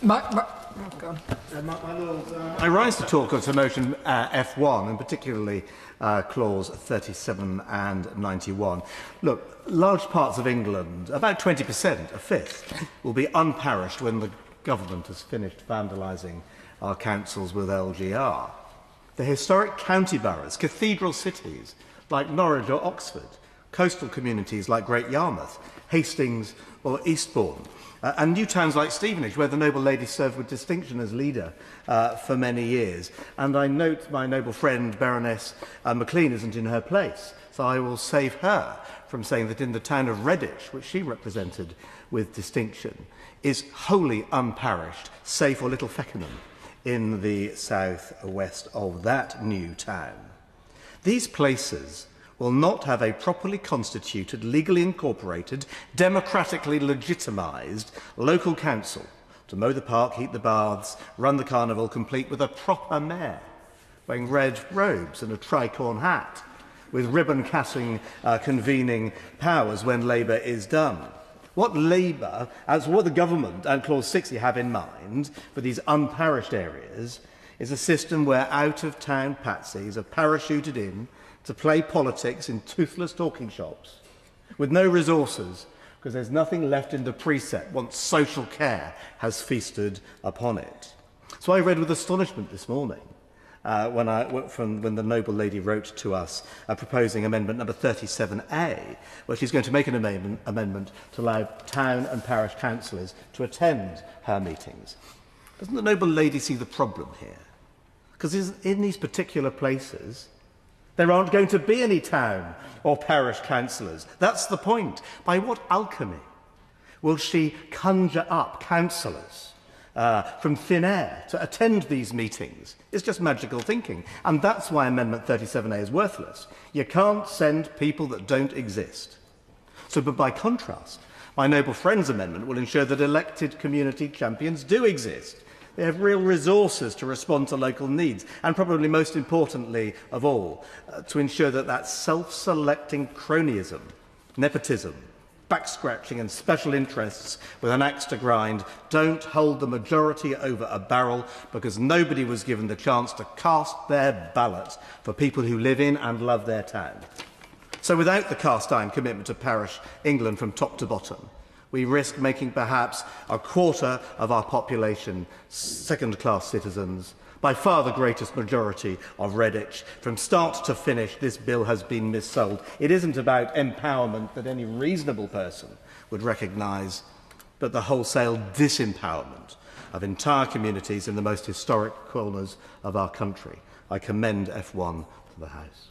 My Lord, I rise to talk on motion F1, and particularly clause 37 and 91. Look, large parts of England, about 20%, a fifth, will be unparished when the government has finished vandalising our councils with LGR. The historic county boroughs, cathedral cities like Norwich or Oxford, coastal communities like Great Yarmouth, Hastings or Eastbourne, and new towns like Stevenage, where the noble lady served with distinction as leader for many years. And I note my noble friend Baroness Maclean isn't in her place, so I will save her from saying that in the town of Redditch, which she represented with distinction, is wholly unparished, save for Little Feckenham in the south-west of that new town. These places will not have a properly constituted, legally incorporated, democratically legitimised local council to mow the park, heat the baths, run the carnival, complete with a proper mayor, wearing red robes and a tricorn hat, with ribbon-cutting convening powers when Labour is done. What Labour, as what the government and Clause 60 have in mind for these unparished areas, is a system where out-of-town patsies are parachuted in to play politics in toothless talking shops with no resources, because there's nothing left in the precept once social care has feasted upon it. So I read with astonishment this morning when the noble lady wrote to us proposing amendment number 37A, where she's going to make an amendment to allow town and parish councillors to attend her meetings. Doesn't the noble lady see the problem here? Because in these particular places, there aren't going to be any town or parish councillors. That's the point. By what alchemy will she conjure up councillors from thin air to attend these meetings? It's just magical thinking. And that's why Amendment 37A is worthless. You can't send people that don't exist. So, but by contrast, my noble friend's amendment will ensure that elected community champions do exist. They have real resources to respond to local needs, and probably most importantly of all, to ensure that that self-selecting cronyism, nepotism, back-scratching and special interests with an axe to grind don't hold the majority over a barrel, because nobody was given the chance to cast their ballot for people who live in and love their town. So without the cast-iron commitment to parish England from top to bottom, we risk making perhaps a quarter of our population second-class citizens, by far the greatest majority of Redditch. From start to finish, this bill has been missold. It isn't about empowerment that any reasonable person would recognise, but the wholesale disempowerment of entire communities in the most historic corners of our country. I commend F1 to the House.